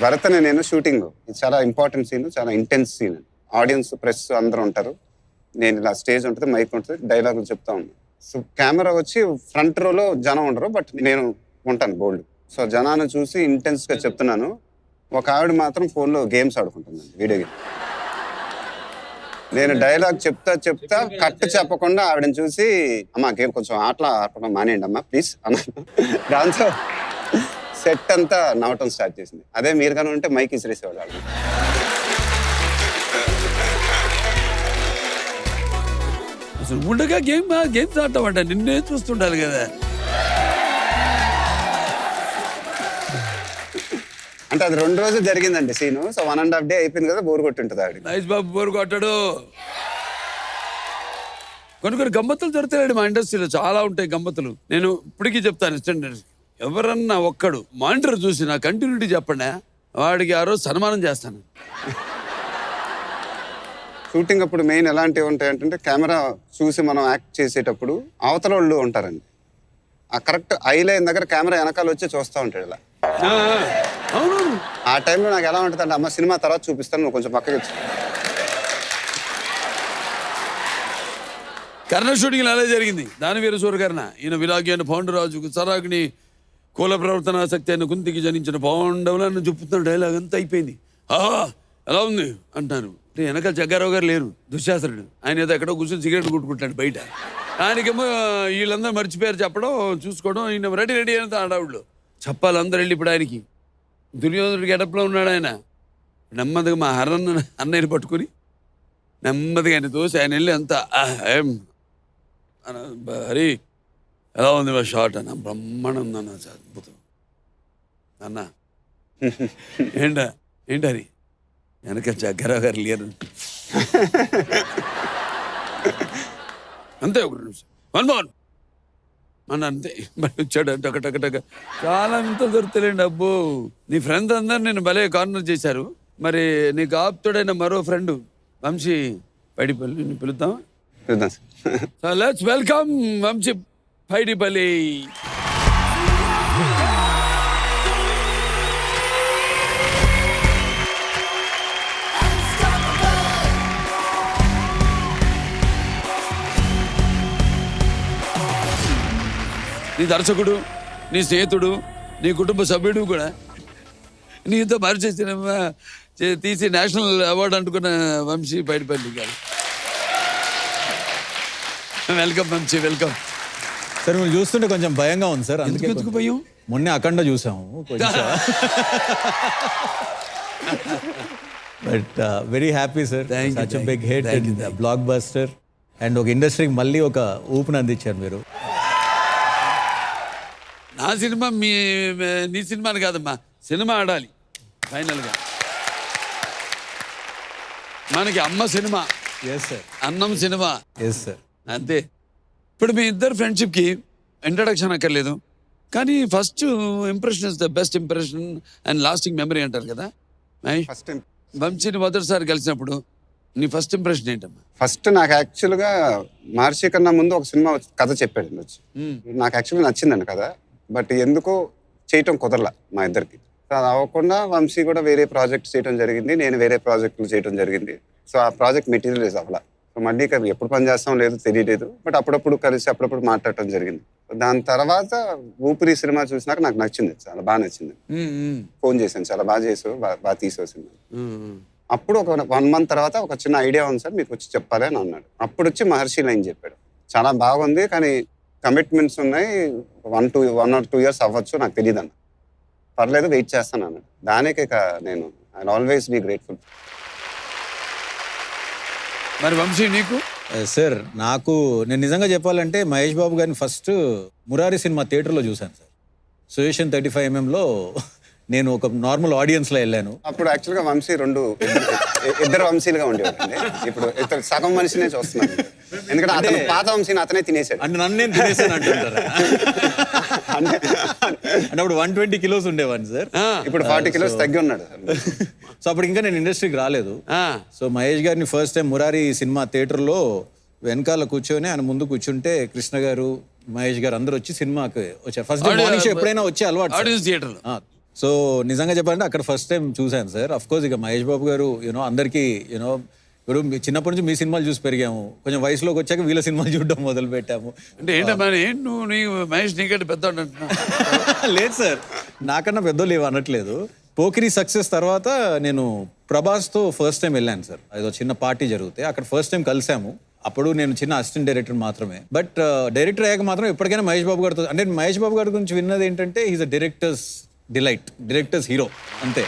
భరత్ అనే నేను షూటింగ్, ఇది చాలా ఇంపార్టెంట్ సీన్, చాలా ఇంటెన్స్ సీన్. ఆడియన్స్ ప్రెస్ అందరూ ఉంటారు, నేను ఇలా స్టేజ్ ఉంటుంది, మైక్ ఉంటుంది, డైలాగులు చెప్తా ఉన్నాను. సో కెమెరా వచ్చి ఫ్రంట్ రోలో జనం ఉండరు, బట్ నేను ఉంటాను బోల్డ్. సో జనాన్ని చూసి ఇంటెన్స్ గా చెప్తున్నాను. ఒక ఆవిడ మాత్రం ఫోన్లో గేమ్స్ ఆడుకుంటుంది, వీడియో గేమ్. నేను డైలాగ్ చెప్తా కట్ చెప్పకుండా ఆవిడని చూసి, అమ్మా గేమ్ కొంచెం ఆడడం మానేయండి అమ్మా ప్లీజ్ అన్నాను. దాంతో సెట్ అంతా నవ్వటం స్టార్ట్ చేసింది. అదే మీరు కానీ ఉంటే మైక్ ఇసిరేసేవాళ్ళు. అసలు ఉండగా గేమ్స్ ఆడతామంట, నిన్నే చూస్తుండాలి కదా. అంటే అది 2 రోజులు జరిగిందండి సీను. సో 1.5 డే అయిపోయింది కదా, బోర్ కొట్టుంటుంది ఆవిడ. మహేష్ బాబు బోరు కొట్టాడు. కొన్ని గమ్మత్తులు దొరుకుతాయండి మా ఇండస్ట్రీలో, చాలా ఉంటాయి గమ్మత్తులు. నేను ఇప్పటికీ చెప్తాను స్టాండర్డ్స్, ఎవరన్నా ఒక్కడు మానిటర్ చూసి నా కంటిన్యూటీ చెప్పండి, వాడికి ఆ రోజు సన్మానం చేస్తాను. షూటింగ్ అప్పుడు మెయిన్ ఎలాంటివి ఉంటాయి అంటే, కెమెరా చూసి మనం యాక్ట్ చేసేటప్పుడు అవతల వాళ్ళు ఉంటారండి, ఆ కరెక్ట్ ఐ లైన్ దగ్గర కెమెరా వెనకాల వచ్చి చూస్తూ ఉంటాడు ఇలా. అవును, ఆ టైంలో నాకు ఎలా ఉంటుంది అంటే, అమ్మ సినిమా తర్వాత చూపిస్తాను, నువ్వు కొంచెం పక్కకి వచ్చి. కర్ణ షూటింగ్ అలా జరిగింది. దానివీర సూరకర్ణ, ఈయన విరాగి అయిన పాండురాజుకు సరాగ్ని కుల ప్రవర్తనాశక్తి అయిన కుంతికి జనించిన పాండవులను చెప్పుతున్న డైలాగ్ అంతా అయిపోయింది. ఆహా ఎలా ఉంది అంటున్నారు. వెనకాల జగ్గారావు గారు లేరు, దుశ్శాసనుడు. ఆయన ఏదో ఎక్కడో కూర్చొని సిగరెట్ కొట్టుకుంటాడు బయట. ఆయనకేమో వీళ్ళందరూ మర్చిపోయారు చెప్పడం, చూసుకోవడం. ఈయన రెడీ అయినంత ఆడావిళ్ళు చెప్పాలి అందరు వెళ్ళి. ఇప్పుడు ఆయనకి దుర్యోధనుడికి ఎడపలో ఉన్నాడు ఆయన. నెమ్మదిగా మా అన్నయ్యని పట్టుకుని నెమ్మదిగా ఆయన తోసి ఆయన వెళ్ళి అంతా హరి ఎలా ఉంది మా షార్ట్ అన్న, బ్రహ్మాండం ఉందన్న, అద్భుతం అన్న. ఏంటని వెనక జగ్గారావు గారు లేరు అంతే. ఒక నిమిషం మన్మోహన్ మన అంతే మరి వచ్చాడు టక చాలా అంత దొరుకుతలేండి. అబ్బో నీ ఫ్రెండ్ అందరు నేను భలే కార్నర్ చేశారు. మరి నీకు ఆప్తుడైన మరో ఫ్రెండ్ వంశీ పైడిపల్లి పిలుద్దాం. So let's welcome Vamshi Paidipalli. నీ దర్శకుడు, నీ స్నేహితుడు, నీ కుటుంబ సభ్యుడు కూడా, నీతో పరిచయ సినిమా తీసి నేషనల్ అవార్డు అందుకున్న వంశీ పైడిపల్లి గారు. Welcome Vamsi, welcome. సార్ మీరు చూస్తుంటే కొంచెం భయంగా ఉంది సార్. ఎందుకు భయం? మొన్న అఖండ చూసాము, but very happy sir. Such a big hit and blockbuster, and ఒక ఇండస్ట్రీకి మళ్ళీ ఒక ఊపుని అందించారు మీరు. నా సినిమా నీ సినిమాని కాదమ్మా, సినిమా ఆడాలి ఫైనల్గా. మనకి అమ్మ సినిమా, ఎస్ సార్, అన్నం సినిమా, ఎస్ సార్, అంతే. ఇప్పుడు మీ ఇద్దరు ఫ్రెండ్షిప్కి ఇంట్రడక్షన్ అక్కర్లేదు, కానీ first impression is the best impression and lasting memory అంటారు కదా. ఫస్ట్ వంశీని మొదటిసారి కలిసినప్పుడు నీ ఫస్ట్ ఇంప్రెషన్ ఏంటమ్మా? ఫస్ట్ నాకు యాక్చువల్గా మహర్షి కన్నా ముందు ఒక సినిమా కథ చెప్పాడు వచ్చి, నాకు యాక్చువల్గా నచ్చిందండి కథ. బట్ ఎందుకో చేయటం కుదరలా మా ఇద్దరికి. అది అవ్వకుండా వంశీ కూడా వేరే ప్రాజెక్ట్ చేయడం జరిగింది, నేను వేరే ప్రాజెక్టులు చేయడం జరిగింది. సో ఆ ప్రాజెక్ట్ మెటీరియలైజ్ అవ్వాల. సో మళ్ళీ ఎప్పుడు పని చేస్తాం లేదు తెలియలేదు, బట్ అప్పుడప్పుడు కలిసి అప్పుడప్పుడు మాట్లాడటం జరిగింది. దాని తర్వాత ఊపిరి సినిమా చూసినాక నాకు నచ్చింది, చాలా బాగా నచ్చింది. ఫోన్ చేశాను, చాలా బాగా చేసావు, బాగా తీసావు సినిమా. అప్పుడు ఒక 1 month తర్వాత ఒక చిన్న ఐడియా ఉంది సార్, మీకు వచ్చి చెప్పాలి అని అన్నాడు. అప్పుడు వచ్చి మహర్షి లైన్ చెప్పాడు, చాలా బాగుంది కానీ కమిట్మెంట్స్ ఉన్నాయి, 1 or 2 years అవ్వచ్చు, నాకు తెలియదు అన్న. పర్లేదు వెయిట్ చేస్తాను అన్నాడు. దానికి ఇక నేను ఐ ఆల్వేస్ బీ గ్రేట్ఫుల్. మరి వంశీ నీకు? సార్ నాకు నేను నిజంగా చెప్పాలంటే మహేష్ బాబు గారిని ఫస్ట్ మురారి సినిమా థియేటర్లో చూశాను సార్. సుయేషన్ 35mm నేను ఒక నార్మల్ ఆడియన్స్లో వెళ్ళాను. అప్పుడు యాక్చువల్గా వంశీ ఇద్దరు వంశీలుగా ఉండేవాడండి. ఇప్పుడు సగం మనిషినే చూస్తున్నాను, ఎందుకంటే అతను పాత వంశీని అతనే తినేసాడు. అంటే నన్ను నేను తినేసాను అంటుంటారా? అంటే అప్పుడు 120 kilos ఉండేవాడిని సార్, ఇప్పుడు 40 kilos తగ్గి ఉన్నాడు. సో అప్పుడు ఇంకా నేను ఇండస్ట్రీకి రాలేదు. సో మహేష్ గారిని ఫస్ట్ టైం మురారి సినిమా థియేటర్లో వెనకాల కూర్చొని ఆయన ముందు కూర్చుంటే కృష్ణ గారు, మహేష్ గారు అందరూ వచ్చి సినిమాకి వచ్చారు. ఫస్ట్ డే మార్నింగ్ షో ఎప్పుడైనా వచ్చే అలవాటు సార్. ఆడియన్స్ థియేటర్ సో నిజంగా చెప్పాలంటే అక్కడ ఫస్ట్ టైం చూశాను సార్. అఫ్ కోర్స్ ఇక మహేష్ బాబు గారు యూనో అందరికీ యూనో ఇప్పుడు చిన్నప్పటి నుంచి మీ సినిమాలు చూసి పెరిగాము, కొంచెం వయసులోకి వచ్చాక వీళ్ళ సినిమాలు చూడడం మొదలు పెట్టాము. అంటే ఏంటమ్మా ఏంటి నువ్వు నీ మహేష్ నీకంటే పెద్ద అంటున్నా? లేదు సార్, నాకన్నా పెద్దోళ్ళు లేవు అనట్లేదు. పోకిరి సక్సెస్ తర్వాత నేను ప్రభాస్తో ఫస్ట్ టైం వెళ్ళాను సార్. ఏదో చిన్న పార్టీ జరిగితే అక్కడ ఫస్ట్ టైం కలిసాము. అప్పుడు నేను చిన్న అసిస్టెంట్ డైరెక్టర్ మాత్రమే. బట్ డైరెక్టర్ అయ్యాక మాత్రం ఎప్పటికైనా మహేష్ బాబు గారితో, అంటే మహేష్ బాబు గారి గురించి విన్నది ఏంటంటే is a directors delight, directors hero అంతే.